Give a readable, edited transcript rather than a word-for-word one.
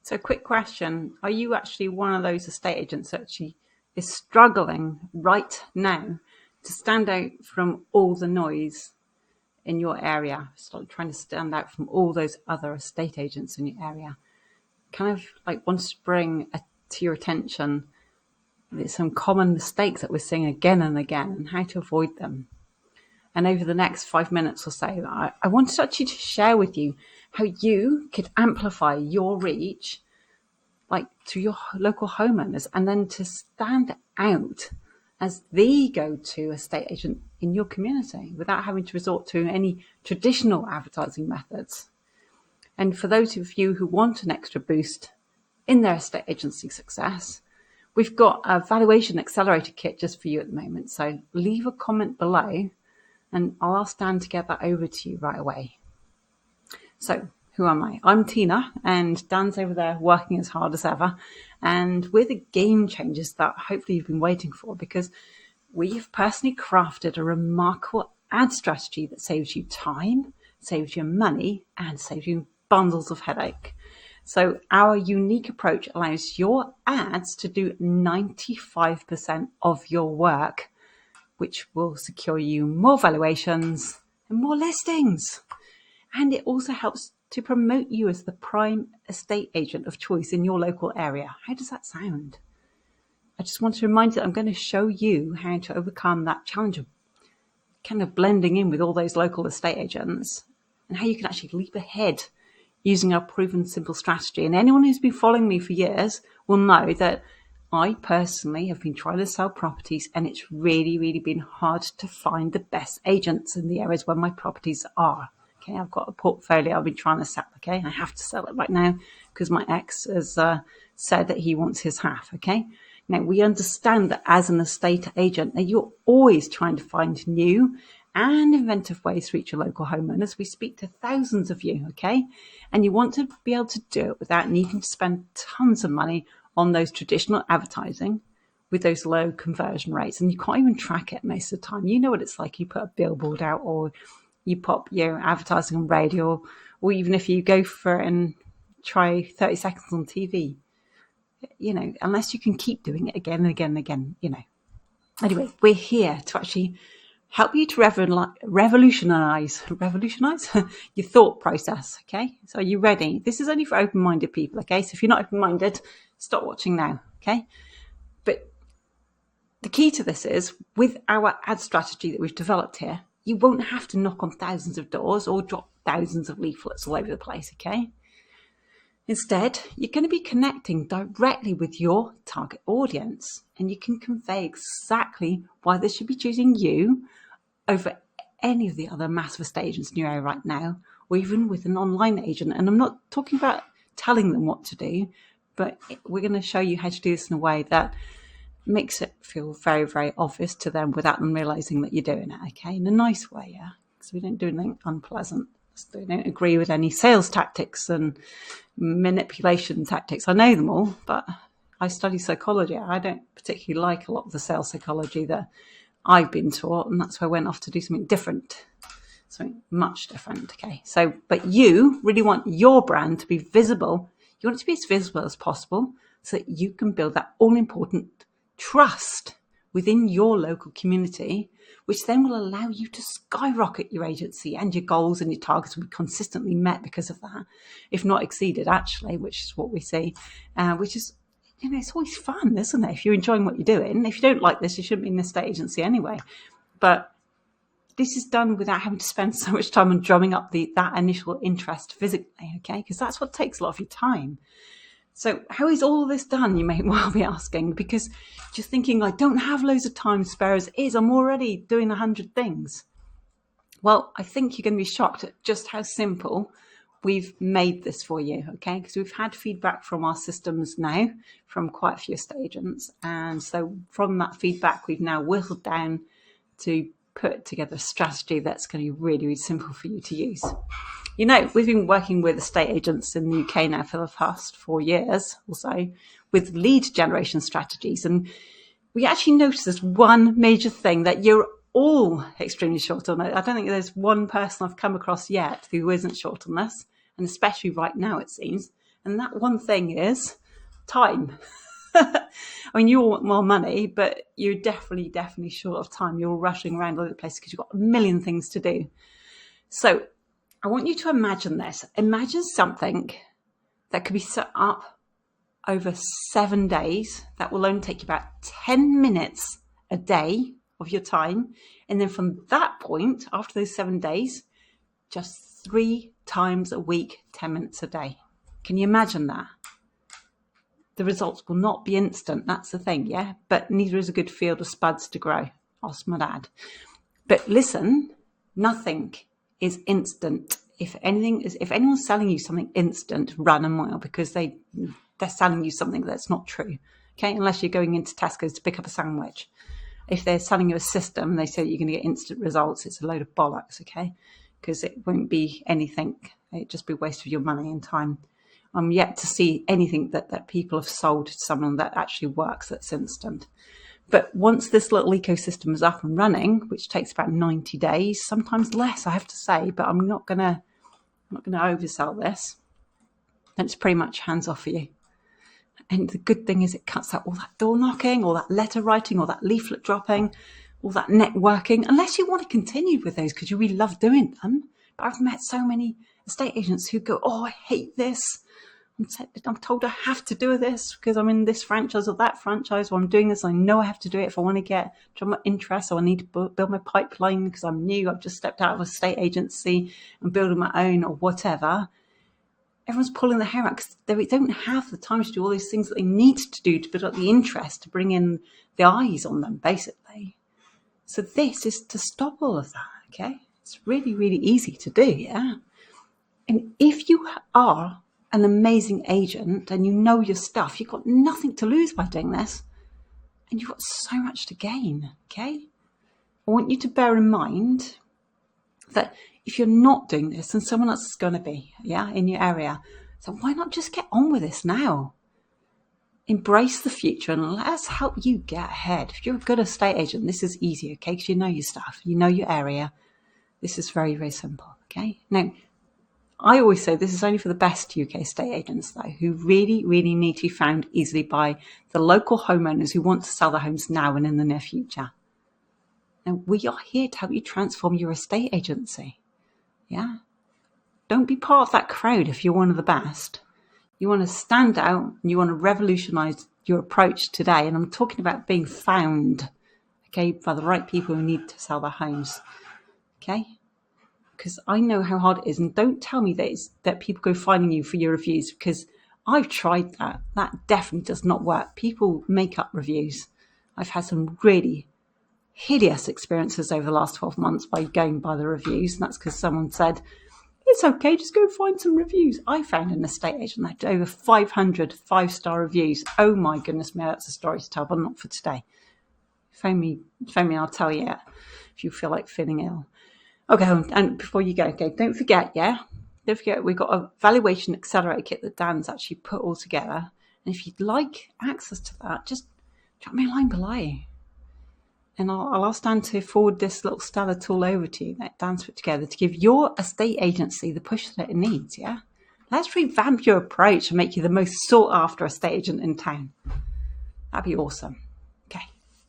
So quick question. Are you actually one of those estate agents that actually is struggling right now to stand out from all the noise in your area? Start trying to stand out from all those other estate agents in your area. Kind of like wants to bring to your attention some common mistakes that we're seeing again and again and how to avoid them. And over the next 5 minutes or so, I wanted actually to share with you how you could amplify your reach like to your local homeowners and then to stand out as the go-to estate agent in your community without having to resort to any traditional advertising methods. And for those of you who want an extra boost in their estate agency success, we've got a valuation accelerator kit just for you at the moment. So leave a comment below and I'll ask Dan to get that over to you right away. So who am I? I'm Tina, and Dan's over there working as hard as ever. And we're the game changers that hopefully you've been waiting for, because we've personally crafted a remarkable ad strategy that saves you time, saves you money, and saves you bundles of headache. So our unique approach allows your ads to do 95% of your work, which will secure you more valuations and more listings. And it also helps to promote you as the prime estate agent of choice in your local area. How does that sound? I just want to remind you that I'm going to show you how to overcome that challenge of kind of blending in with all those local estate agents and how you can actually leap ahead using our proven simple strategy. And anyone who's been following me for years will know that I personally have been trying to sell properties, and it's really, really been hard to find the best agents in the areas where my properties are. Okay, I've got a portfolio I've been trying to sell. Okay, I have to sell it right now because my ex has said that he wants his half. Okay, now we understand that as an estate agent that you're always trying to find new and inventive ways to reach your local homeowners. We speak to thousands of you, okay, and you want to be able to do it without needing to spend tons of money on those traditional advertising with those low conversion rates, and you can't even track it most of the time. You know what it's like. You put a billboard out, or you pop your advertising on radio, or even if you go for it and try 30 seconds on TV, you know, unless you can keep doing it again and again and again, you know. Anyway, we're here to actually help you to revolutionize your thought process, okay? So are you ready? This is only for open-minded people, okay? So if you're not open-minded, stop watching now, okay? But the key to this is, with our ad strategy that we've developed here, you won't have to knock on thousands of doors or drop thousands of leaflets all over the place, okay? Instead, you're going to be connecting directly with your target audience, and you can convey exactly why they should be choosing you over any of the other massive estate agents in your area right now, or even with an online agent. And I'm not talking about telling them what to do, but we're going to show you how to do this in a way that makes it feel very, very obvious to them without them realizing that you're doing it, okay? In a nice way, yeah? Because we don't do anything unpleasant. So we don't agree with any sales tactics and manipulation tactics. I know them all, but I study psychology. I don't particularly like a lot of the sales psychology that I've been taught, and that's why I went off to do something different, something much different, okay? So, but you really want your brand to be visible. You want it to be as visible as possible so that you can build that all-important trust within your local community, which then will allow you to skyrocket your agency, and your goals and your targets will be consistently met because of that, if not exceeded, actually, which is what we see, which is, you know, it's always fun, isn't it? If you're enjoying what you're doing. If you don't like this, you shouldn't be in the estate agency anyway. But this is done without having to spend so much time on drumming up that initial interest physically, okay? Because that's what takes a lot of your time. So how is all this done, you may well be asking, because just thinking I don't have loads of time spare as is, I'm already doing 100 things. Well, I think you're going to be shocked at just how simple we've made this for you, okay? Because we've had feedback from our systems now from quite a few estate agents. And so from that feedback, we've now whittled down to put together a strategy that's going to be really, really simple for you to use. You know, we've been working with estate agents in the UK now for the past 4 years or so with lead generation strategies. And we actually noticed there's one major thing that you're all extremely short on. I don't think there's one person I've come across yet who isn't short on this, and especially right now, it seems. And that one thing is time. I mean, you all want more money, but you're definitely short of time. You're rushing around all over the place because you've got a million things to do. So I want you to imagine this. Imagine something that could be set up over 7 days. That will only take you about 10 minutes a day of your time. And then from that point, after those 7 days, just 3 times a week, 10 minutes a day. Can you imagine that? The results will not be instant. That's the thing, yeah? But neither is a good field of spuds to grow. Ask my dad. But listen, nothing is instant. If anyone's selling you something instant, run a mile, because they're selling you something that's not true. Okay, unless you're going into Tesco's to pick up a sandwich. If they're selling you a system and they say that you're going to get instant results, it's a load of bollocks, okay? Because it won't be anything. It'd just be a waste of your money and time. I'm yet to see anything that people have sold to someone that actually works that's instant. But once this little ecosystem is up and running, which takes about 90 days, sometimes less, I have to say, but I'm not gonna oversell this. Then it's pretty much hands off for you. And the good thing is it cuts out all that door knocking, all that letter writing, all that leaflet dropping, all that networking, unless you want to continue with those because you really love doing them. But I've met so many estate agents who go, oh, I hate this. I'm told I have to do this because I'm in this franchise or that franchise, or I'm doing this. I know I have to do it if I want to get my interest, or I need to build my pipeline because I'm new. I've just stepped out of a estate agency and building my own or whatever. Everyone's pulling their hair out because they don't have the time to do all these things that they need to do to build up the interest, to bring in the eyes on them, basically. So this is to stop all of that, okay? It's really, really easy to do, yeah? And if you are an amazing agent and you know your stuff, you've got nothing to lose by doing this, and you've got so much to gain, okay? I want you to bear in mind that if you're not doing this, then someone else is going to be, yeah, in your area. So why not just get on with this now? Embrace the future and let's help you get ahead. If you're a good estate agent, this is easy, okay? Because you know your stuff, you know your area. This is very, very simple, okay? Now, I always say this is only for the best UK estate agents, though, who really, really need to be found easily by the local homeowners who want to sell their homes now and in the near future. Now, we are here to help you transform your estate agency. Yeah? Don't be part of that crowd if you're one of the best. You want to stand out and you want to revolutionize your approach today. And I'm talking about being found, okay, by the right people who need to sell their homes. Okay? Because I know how hard it is. And don't tell me that people go finding you for your reviews, because I've tried that. That definitely does not work. People make up reviews. I've had some really hideous experiences over the last 12 months by going by the reviews. And that's because someone said, it's okay, just go find some reviews. I found an estate agent that had over 500 5-star reviews. Oh my goodness me, that's a story to tell, but not for today. Phone me, I'll tell you if you feel like feeling ill. Okay, and before you go, okay, don't forget, we've got a valuation accelerator kit that Dan's actually put all together. And if you'd like access to that, just drop me a line below. And I'll ask Dan to forward this little Stellar tool over to you that Dan's put together to give your estate agency the push that it needs, yeah? Let's revamp your approach and make you the most sought after estate agent in town. That'd be awesome.